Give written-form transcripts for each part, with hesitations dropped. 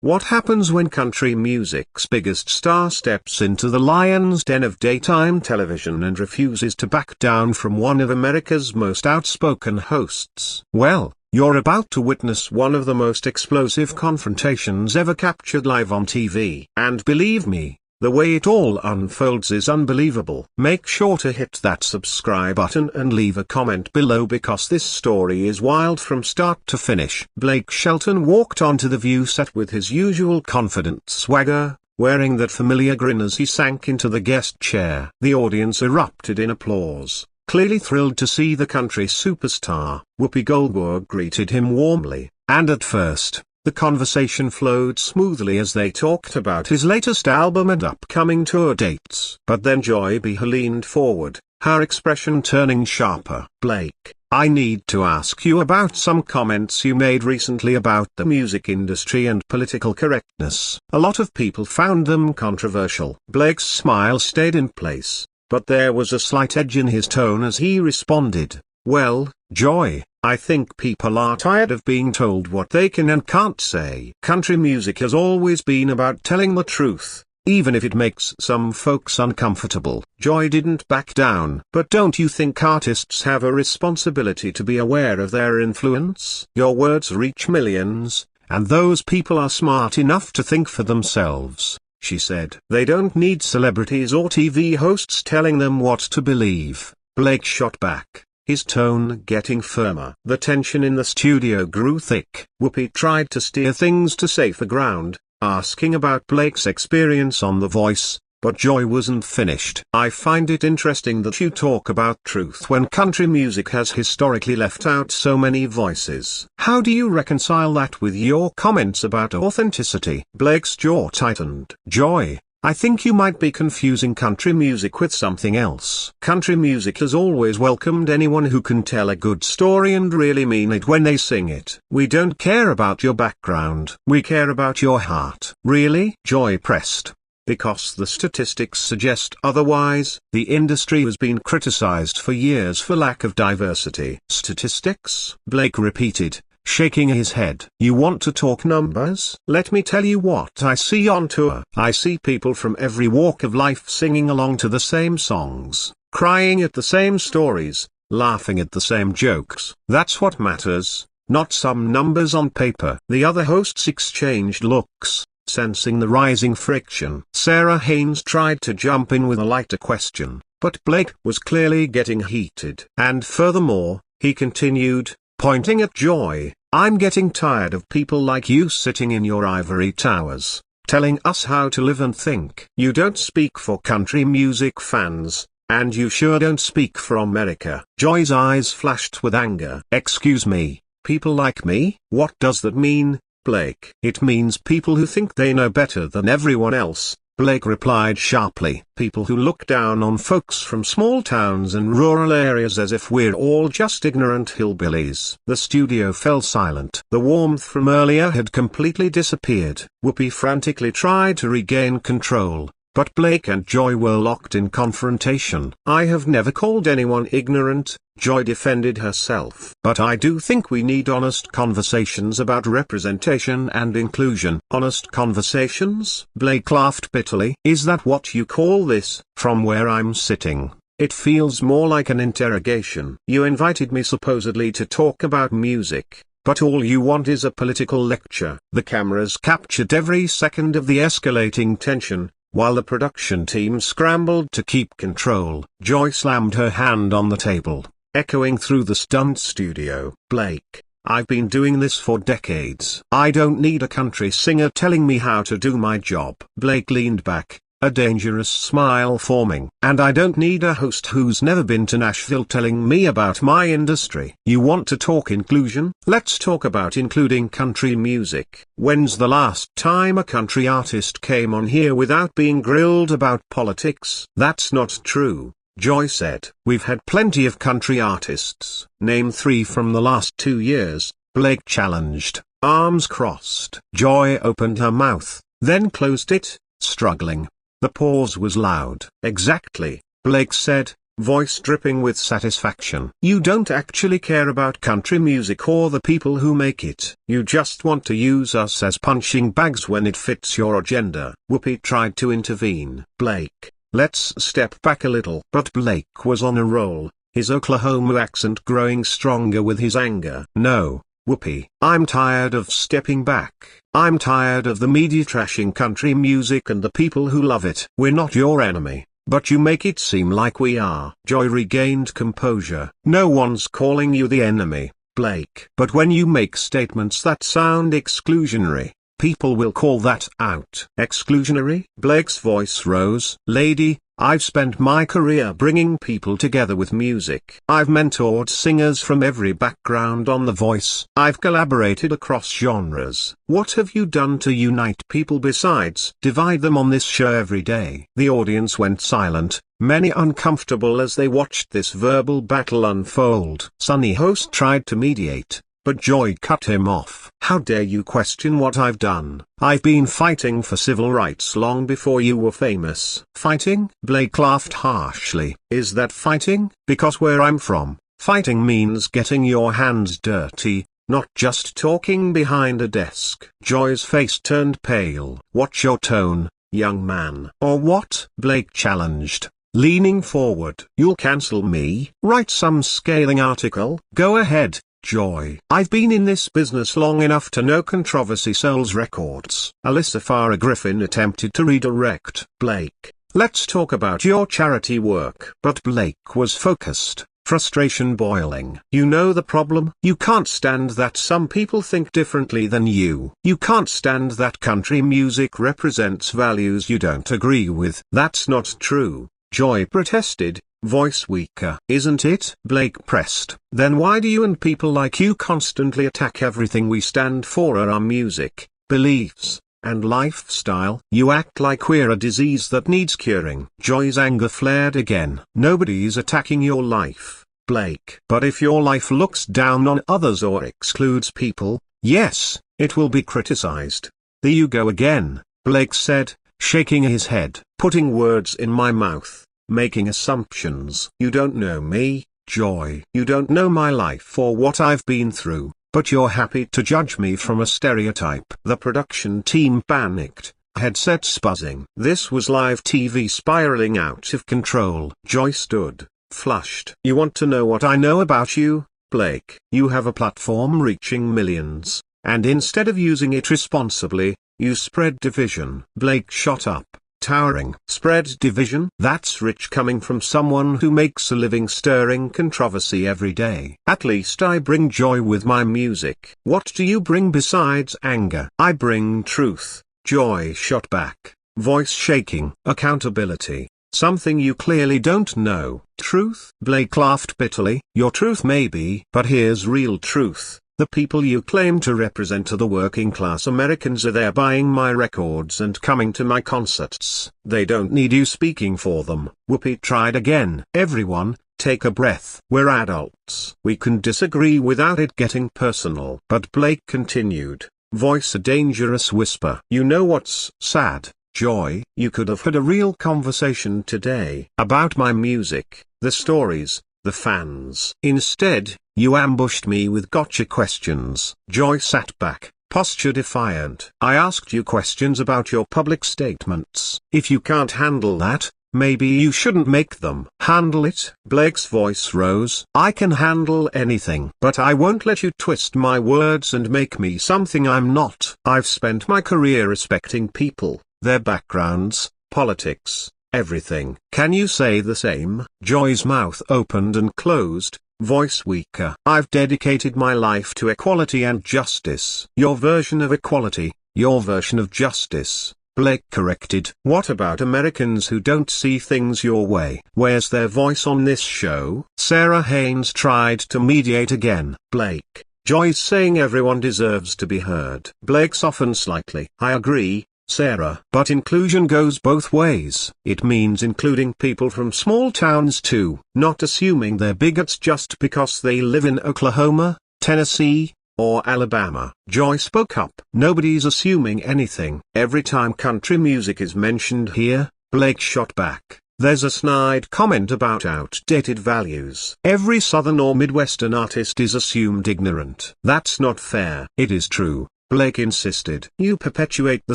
What happens when country music's biggest star steps into the lion's den of daytime television and refuses to back down from one of America's most outspoken hosts? Well, you're about to witness one of the most explosive confrontations ever captured live on TV. And believe me, the way it all unfolds is unbelievable. Make sure to hit that subscribe button and leave a comment below because this story is wild from start to finish. Blake Shelton walked onto the View set with his usual confident swagger, wearing that familiar grin as he sank into the guest chair. The audience erupted in applause, clearly thrilled to see the country superstar. Whoopi Goldberg greeted him warmly, and at first, the conversation flowed smoothly as they talked about his latest album and upcoming tour dates. But then Joy Behar leaned forward, her expression turning sharper. "Blake, I need to ask you about some comments you made recently about the music industry and political correctness. A lot of people found them controversial." Blake's smile stayed in place, but there was a slight edge in his tone as he responded, "Well, Joy, I think people are tired of being told what they can and can't say. Country music has always been about telling the truth, even if it makes some folks uncomfortable." Joy didn't back down. "But don't you think artists have a responsibility to be aware of their influence? Your words reach millions, and those people are smart enough to think for themselves," she said. "They don't need celebrities or TV hosts telling them what to believe." Blake shot back, his tone getting firmer. The tension in the studio grew thick. Whoopi tried to steer things to safer ground, asking about Blake's experience on The Voice, but Joy wasn't finished. "I find it interesting that you talk about truth when country music has historically left out so many voices. How do you reconcile that with your comments about authenticity?" Blake's jaw tightened. "Joy, I think you might be confusing country music with something else. Country music has always welcomed anyone who can tell a good story and really mean it when they sing it. We don't care about your background. We care about your heart." "Really?" Joy pressed. "Because the statistics suggest otherwise. The industry has been criticized for years for lack of diversity." "Statistics?" Blake repeated, shaking his head. "You want to talk numbers? Let me tell you what I see on tour. I see people from every walk of life singing along to the same songs, crying at the same stories, laughing at the same jokes. That's what matters, not some numbers on paper." The other hosts exchanged looks, sensing the rising friction. Sarah Haynes tried to jump in with a lighter question, but Blake was clearly getting heated. "And furthermore," he continued, pointing at Joy, "I'm getting tired of people like you sitting in your ivory towers, telling us how to live and think. You don't speak for country music fans, and you sure don't speak for America." Joy's eyes flashed with anger. "Excuse me, people like me? What does that mean, Blake?" "It means people who think they know better than everyone else," Blake replied sharply. "People who look down on folks from small towns and rural areas as if we're all just ignorant hillbillies." The studio fell silent. The warmth from earlier had completely disappeared. Whoopi frantically tried to regain control, but Blake and Joy were locked in confrontation. "I have never called anyone ignorant," Joy defended herself. "But I do think we need honest conversations about representation and inclusion." "Honest conversations?" Blake laughed bitterly. "Is that what you call this? From where I'm sitting, it feels more like an interrogation. You invited me supposedly to talk about music, but all you want is a political lecture." The cameras captured every second of the escalating tension, while the production team scrambled to keep control. Joy slammed her hand on the table, echoing through the stunned studio. "Blake, I've been doing this for decades. I don't need a country singer telling me how to do my job." Blake leaned back, a dangerous smile forming. "And I don't need a host who's never been to Nashville telling me about my industry." "You want to talk inclusion? Let's talk about including country music. When's the last time a country artist came on here without being grilled about politics?" "That's not true," Joy said. "We've had plenty of country artists." "Name 3 from the last 2 years, Blake challenged, arms crossed. Joy opened her mouth, then closed it, struggling. The pause was loud. "Exactly," Blake said, voice dripping with satisfaction. You don't actually care about country music or the people who make it. You just want to use us as punching bags when it fits your agenda. Whoopi tried to intervene. Blake, let's step back a little. But Blake was on a roll, his Oklahoma accent growing stronger with his anger. No, Whoopi, I'm tired of stepping back. I'm tired of the media trashing country music and the people who love it. We're not your enemy, but you make it seem like we are. Joy regained composure. No one's calling you the enemy, Blake. But when you make statements that sound exclusionary, people will call that out. Exclusionary? Blake's voice rose. Lady, I've spent my career bringing people together with music. I've mentored singers from every background on The Voice. I've collaborated across genres. What have you done to unite people besides divide them on this show every day? The audience went silent, many uncomfortable as they watched this verbal battle unfold. Sunny host tried to mediate, but Joy cut him off. How dare you question what I've done? I've been fighting for civil rights long before you were famous. Fighting? Blake laughed harshly. Is that fighting? Because where I'm from, fighting means getting your hands dirty, not just talking behind a desk. Joy's face turned pale. Watch your tone, young man. Or what? Blake challenged, leaning forward. You'll cancel me? Write some scathing article? Go ahead, Joy. I've been in this business long enough to know controversy sells records. Alyssa Farah Griffin attempted to redirect Blake. Let's talk about your charity work. But Blake was focused, frustration boiling. You know the problem? You can't stand that some people think differently than you. You can't stand that country music represents values you don't agree with. That's not true, Joy protested, voice weaker. Isn't it? Blake pressed. Then why do you and people like you constantly attack everything we stand for, our music, beliefs, and lifestyle? You act like we're a disease that needs curing. Joy's anger flared again. Nobody's attacking your life, Blake. But if your life looks down on others or excludes people, yes, it will be criticized. There you go again, Blake said, shaking his head. Putting words in my mouth. Making assumptions. You don't know me, Joy. You don't know my life or what I've been through, but you're happy to judge me from a stereotype. The production team panicked, headsets buzzing. This was live TV spiraling out of control. Joy stood, flushed. You want to know what I know about you, Blake? You have a platform reaching millions, and instead of using it responsibly, you spread division. Blake shot up, towering. Spread division? That's rich coming from someone who makes a living stirring controversy every day. At least I bring joy with my music. What do you bring besides anger? I bring truth, Joy shot back, voice shaking. Accountability, something you clearly don't know. Truth? Blake laughed bitterly. Your truth may be, but here's real truth. The people you claim to represent are the working class Americans. Are there buying my records and coming to my concerts. They don't need you speaking for them. Whoopi tried again. Everyone, take a breath. We're adults. We can disagree without it getting personal. But Blake continued, voice a dangerous whisper. You know what's sad, Joy? You could have had a real conversation today about my music, the stories, the fans. Instead, you ambushed me with gotcha questions. Joy sat back, posture defiant. I asked you questions about your public statements. If you can't handle that, maybe you shouldn't make them. Handle it? Blake's voice rose. I can handle anything. But I won't let you twist my words and make me something I'm not. I've spent my career respecting people, their backgrounds, politics, everything. Can you say the same? Joy's mouth opened and closed, voice weaker. I've dedicated my life to equality and justice. Your version of equality, your version of justice, Blake corrected. What about Americans who don't see things your way? Where's their voice on this show? Sarah Haynes tried to mediate again. Blake, Joy's saying everyone deserves to be heard. Blake softened slightly. I agree, Sarah. But inclusion goes both ways. It means including people from small towns too, not assuming they're bigots just because they live in Oklahoma, Tennessee, or Alabama. Joy spoke up. Nobody's assuming anything. Every time country music is mentioned here, Blake shot back, There's a snide comment about outdated values. Every Southern or Midwestern artist is assumed ignorant. That's not fair. It is true, Blake insisted. You perpetuate the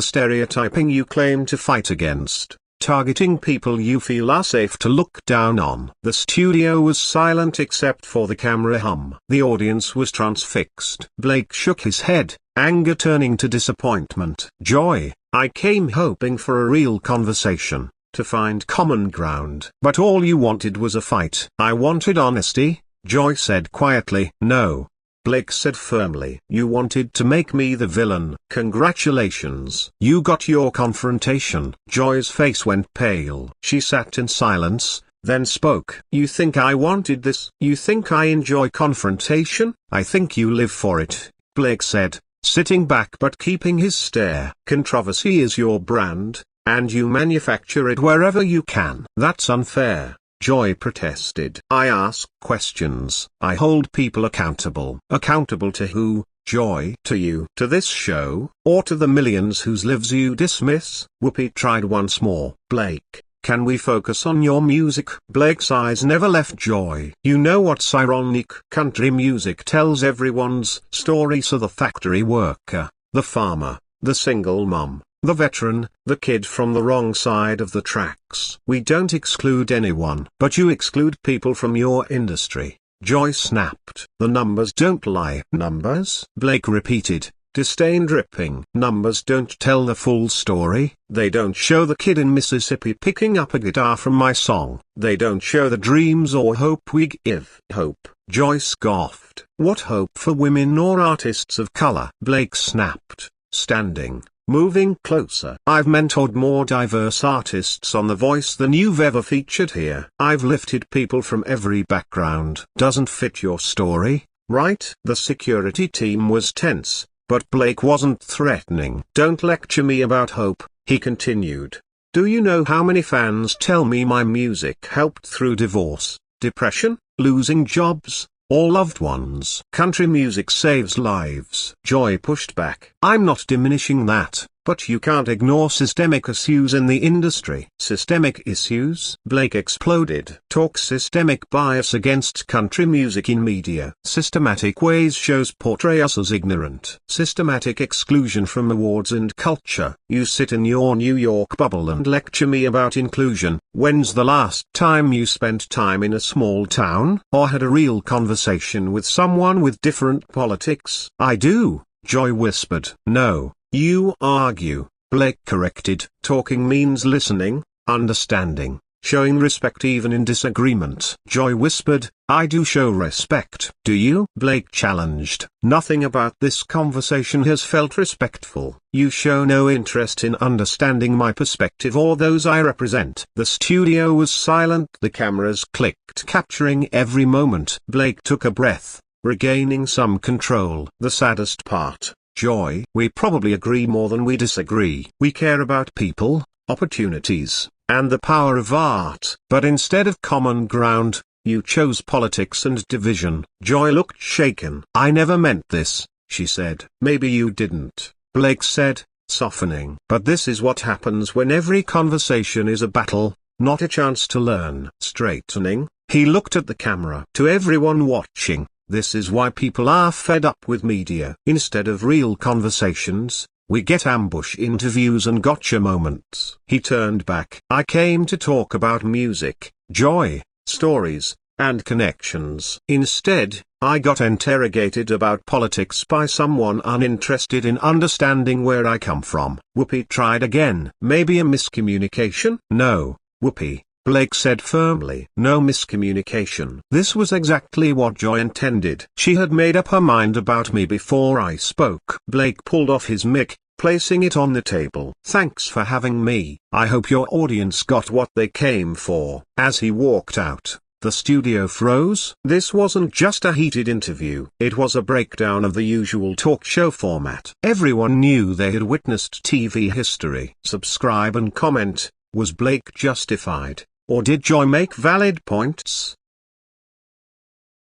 stereotyping you claim to fight against, targeting people you feel are safe to look down on. The studio was silent except for the camera hum. The audience was transfixed. Blake shook his head, anger turning to disappointment. Joy, I came hoping for a real conversation, to find common ground. But all you wanted was a fight. I wanted honesty, Joy said quietly. No, Blake said firmly. You wanted to make me the villain. Congratulations. You got your confrontation. Joy's face went pale. She sat in silence, then spoke. You think I wanted this? You think I enjoy confrontation? I think you live for it, Blake said, sitting back but keeping his stare. Controversy is your brand, and you manufacture it wherever you can. That's unfair, Joy protested. I ask questions. I hold people accountable. Accountable to who, Joy? To you. To this show, or to the millions whose lives you dismiss? Whoopi tried once more. Blake, can we focus on your music? Blake's eyes never left Joy. You know what's ironic? Country music tells everyone's story, so the factory worker, the farmer, the single mom, the veteran, the kid from the wrong side of the tracks. We don't exclude anyone. But you exclude people from your industry, Joy snapped. The numbers don't lie. Numbers? Blake repeated, disdain dripping. Numbers don't tell the full story. They don't show the kid in Mississippi picking up a guitar from my song. They don't show the dreams or hope we give. Hope? Joy scoffed. What hope for women or artists of color? Blake snapped, standing, moving closer. I've mentored more diverse artists on The Voice than you've ever featured here. I've lifted people from every background. Doesn't fit your story, right? The security team was tense, but Blake wasn't threatening. Don't lecture me about hope, he continued. Do you know how many fans tell me my music helped through divorce, depression, losing jobs, or loved ones? Country music saves lives. Joy pushed back. I'm not diminishing that, but you can't ignore systemic issues in the industry. Systemic issues? Blake exploded. Talk systemic bias against country music in media. Systematic ways shows portray us as ignorant. Systematic exclusion from awards and culture. You sit in your New York bubble and lecture me about inclusion. When's the last time you spent time in a small town, or had a real conversation with someone with different politics? I do, Joy whispered. No, you argue, Blake corrected. Talking means listening, understanding, showing respect even in disagreement. Joy whispered, I do show respect. Do you? Blake challenged. Nothing about this conversation has felt respectful. You show no interest in understanding my perspective or those I represent. The studio was silent. The cameras clicked, capturing every moment. Blake took a breath, regaining some control. The saddest part, Joy, we probably agree more than we disagree. We care about people, opportunities, and the power of art. But instead of common ground, you chose politics and division. Joy looked shaken. I never meant this, she said. Maybe you didn't, Blake said, softening. But this is what happens when every conversation is a battle, not a chance to learn. Straightening, he looked at the camera. To everyone watching, this is why people are fed up with media. Instead of real conversations, we get ambush interviews and gotcha moments. He turned back. I came to talk about music, joy, stories, and connections. Instead, I got interrogated about politics by someone uninterested in understanding where I come from. Whoopi tried again. Maybe a miscommunication? No, Whoopi, Blake said firmly. No miscommunication. This was exactly what Joy intended. She had made up her mind about me before I spoke. Blake pulled off his mic, placing it on the table. Thanks for having me. I hope your audience got what they came for. As he walked out, the studio froze. This wasn't just a heated interview. It was a breakdown of the usual talk show format. Everyone knew they had witnessed TV history. Subscribe and comment. Was Blake justified, or did Joy make valid points?